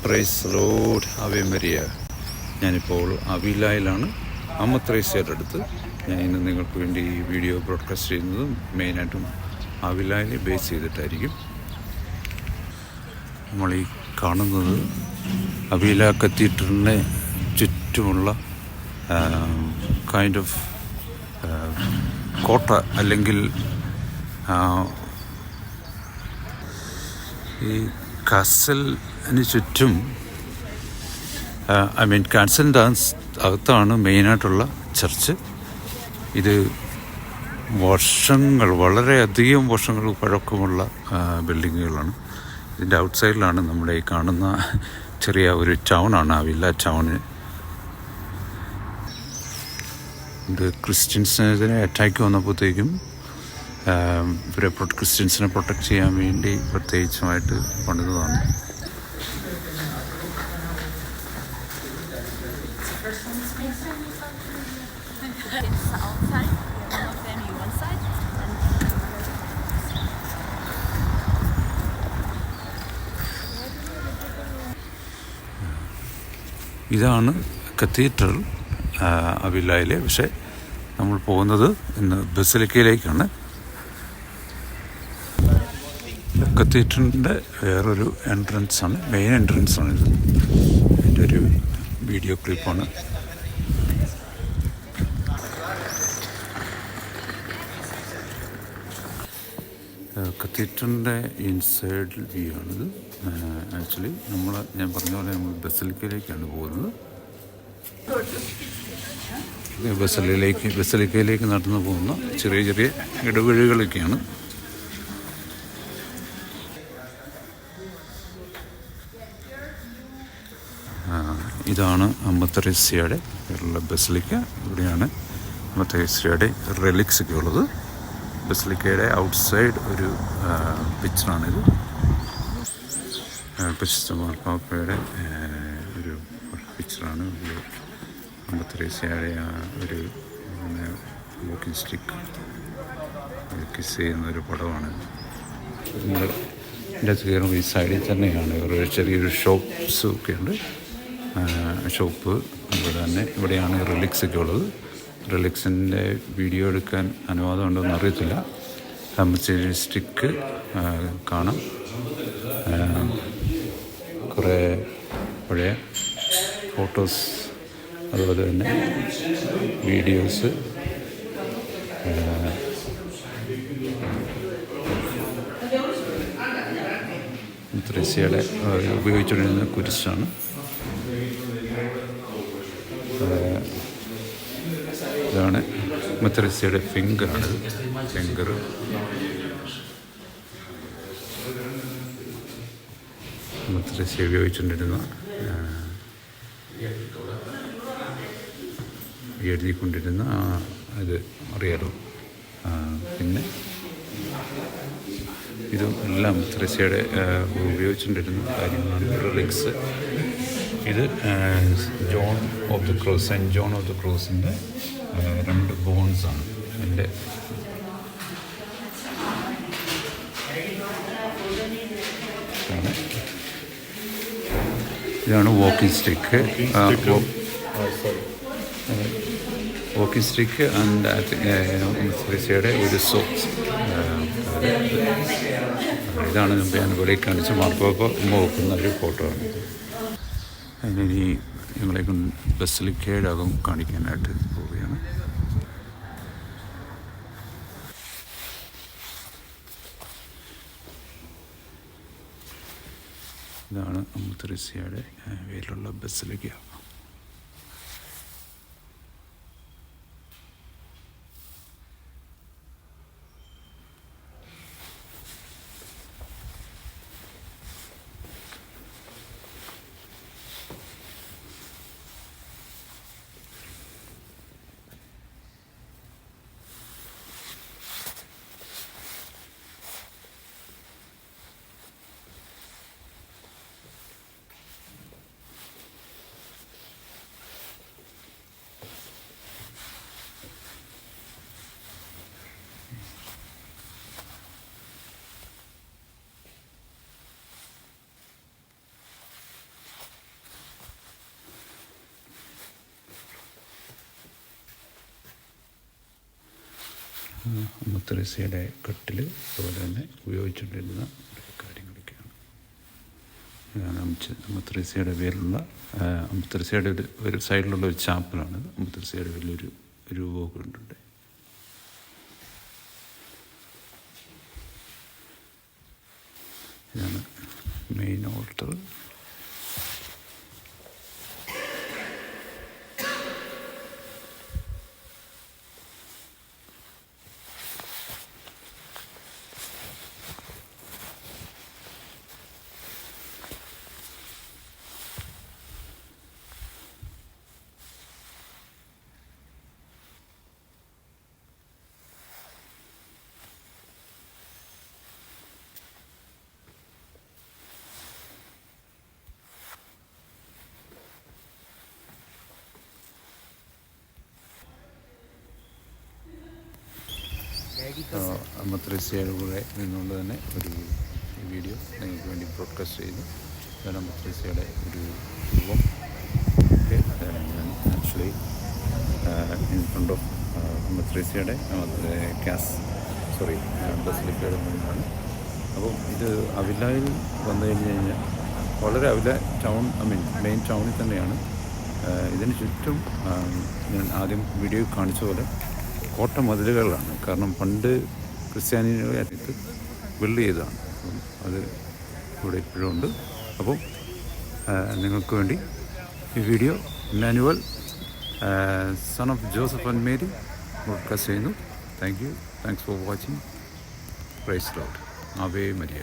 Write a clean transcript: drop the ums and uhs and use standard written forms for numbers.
Price Lord Ave Maria. ഞാനിപ്പോൾ അവിലായിലാണ്, അമ്മ ത്രേസ്യയുടെ അടുത്ത്. ഞാൻ ഇന്ന് നിങ്ങൾക്ക് വേണ്ടി ഈ വീഡിയോ ബ്രോഡ്കാസ്റ്റ് ചെയ്യുന്നതും മെയിനായിട്ടും അവിലായിനെ ബേസ് ചെയ്തിട്ടായിരിക്കും. നമ്മൾ ഈ കാണുന്നത് അവില കത്തീഡ്രലിനെ ചുറ്റുമുള്ള കൈൻഡ് ഓഫ് കോട്ട, അല്ലെങ്കിൽ ഈ കാസലിന് ചുറ്റും കാസലിൻ്റെ അകത്താണ് മെയിനായിട്ടുള്ള ചർച്ച്. ഇത് വളരെയധികം വർഷങ്ങൾ പഴക്കമുള്ള ബിൽഡിങ്ങുകളാണ്. ഇതിൻ്റെ ഔട്ട് സൈഡിലാണ് നമ്മുടെ ഈ കാണുന്ന ചെറിയ ഒരു ടൗണാണ് അവില ടൗണ്. ഇത് ക്രിസ്ത്യൻസിനെതിരെ അറ്റാക്ക് വന്നപ്പോഴത്തേക്കും ഇവരെ ക്രിസ്ത്യൻസിനെ പ്രൊട്ടക്റ്റ് ചെയ്യാൻ വേണ്ടി പ്രത്യേകിച്ചുമായിട്ട് പണിതതാണ്. ഇതാണ് കത്തീഡ്രൽ അവിലായിലെ. പക്ഷേ നമ്മൾ പോകുന്നത് ഇന്ന് ബസിലിക്കയിലേക്കാണ്. കത്തീഡ്രലിൻ്റെ വേറൊരു എൻട്രൻസാണ്, മെയിൻ എൻട്രൻസാണ് ഇത്. ഇതിൻ്റെ ഒരു വീഡിയോ ക്ലിപ്പാണ്. കത്തീഡ്രലിൻ്റെ ഇൻസൈഡ് വ്യൂ ആണിത്. ആക്ച്വലി ഞാൻ പറഞ്ഞ പോലെ നമ്മൾ ബസിലിക്കയിലേക്കാണ് പോകുന്നത്. ബസിലിക്കയിലേക്ക് നടന്നു പോകുന്ന ചെറിയ ചെറിയ ഇടവഴികളൊക്കെയാണ്. ഇതാണ് അമ്മ ത്രേസ്യയുടെ ഉള്ള ബസിലിക്ക. ഇവിടെയാണ് അമ്മ ത്രേസ്യയുടെ റെലിക്സ് ഒക്കെ ഉള്ളത്. ബസിലിക്കയുടെ ഔട്ട്സൈഡ് ഒരു പിക്ചറാണിത്. പരിശുദ്ധ മാർപ്പാപ്പയുടെ ഒരു പിക്ചറാണ്. അമ്മ ത്രേസ്യയുടെ ഒരു വാക്കിംഗ് സ്റ്റിക്ക് കിസ് ചെയ്യുന്നൊരു പടമാണ്. നിങ്ങൾ എൻ്റെ കയറുമ്പോൾ ഈ സൈഡിൽ തന്നെയാണ് ഒരു ചെറിയൊരു ഷോപ്പ്സും ഒക്കെ ഉണ്ട്. ഷോപ്പ് ഇവിടെയാണ് റിലിക്സ് ഒക്കെ ഉള്ളത്. റിലിക്സിൻ്റെ വീഡിയോ എടുക്കാൻ അനുവാദം ഉണ്ടോയെന്ന് അറിയത്തില്ല. ചെറിയ സ്റ്റിക്ക് കാണാം. കുറേ പഴയ ഫോട്ടോസ്, അതുപോലെ തന്നെ വീഡിയോസ്, ത്രേസ്യയുടെ ഉപയോഗിച്ചുകൊണ്ടിരുന്ന കുരിശാണ്. ഇതാണ് ത്രേസ്യയുടെ ഫിംഗറാണ്. ഫിംഗർ ത്രേസ്യ ഉപയോഗിച്ചുകൊണ്ടിരുന്ന എഴുതിക്കൊണ്ടിരുന്ന ഇത് അറിയാലോ. പിന്നെ ഇതും എല്ലാം ത്രേസ്യയുടെ ഉപയോഗിച്ചുകൊണ്ടിരുന്ന കാര്യങ്ങളാണ്. റിലിക്സ്. ഇത് John of the cross, saint John of the ക്രോസിൻ്റെ 2 ബോൺസാണ്. എൻ്റെ ഇതാണ് walking stick. Walking stick and ത്രേസ്യയുടെ ഒരു സോക്സ്. ഇതാണ് ഞാൻ വെളിയിൽ കാണിച്ച മാർപ്പാപ്പ നോക്കുന്ന ഒരു ഫോട്ടോ ആണ്. അതിനി ഞങ്ങളെ ബസിലിക്കയുടെ അകം കാണിക്കാനായിട്ട് പോവുകയാണ്. ഇതാണ് അമ്മ ത്രേസ്യയുടെ പേരിലുള്ള ബസിലിക്ക. അമ്മ തെരേസയുടെ കട്ടിൽ അതുപോലെ തന്നെ ഉപയോഗിച്ചുകൊണ്ടിരുന്ന കാര്യങ്ങളൊക്കെയാണ്. ഇതാണ് അമ്മ തെരേസയുടെ പേരിലുള്ള അമ്മ തെരേസയുടെ ഒരു സൈഡിലുള്ള ഒരു ചാപ്പലാണ്. അമ്മ തെരേസയുടെ വലിയൊരു രൂപമൊക്കെ ഉണ്ട്. ഇതാണ് മെയിൻ ഓൾട്ടർ. അമ്മ തെരേസയുടെ കൂടെ നിന്നുകൊണ്ട് തന്നെ ഒരു വീഡിയോ നിങ്ങൾക്ക് വേണ്ടി ബ്രോഡ്കാസ്റ്റ് ചെയ്തു. അതാണ് അമ്മ തെരേസയുടെ ഒരു രൂപം. ഞാൻ ആക്ച്വലി ഇൻ ഫ്രണ്ട് ഓഫ് അമ്മ തെരേസയുടെ ബസിലിക്കയുടെ മുന്നിലാണ്. അപ്പം ഇത് അവിലായിൽ വന്നു കഴിഞ്ഞാൽ വളരെ അവില ടൗൺ മെയിൻ ടൗണിൽ തന്നെയാണ്. ഇതിന് ചുറ്റും ഞാൻ ആദ്യം വീഡിയോയിൽ കാണിച്ച പോലെ കോട്ട മതിലുകളാണ്. കാരണം പണ്ട് ക്രിസ്ത്യാനികളായിട്ട് ബിൽഡ് ചെയ്തതാണ്. അപ്പം അത് ഇവിടെ ഇപ്പോഴും ഉണ്ട്. അപ്പം നിങ്ങൾക്ക് വേണ്ടി ഈ video Emmanuel son of Joseph and Mary broadcast ചെയ്യുന്നു. Thanks for watching. Praise Lord. Ave Maria.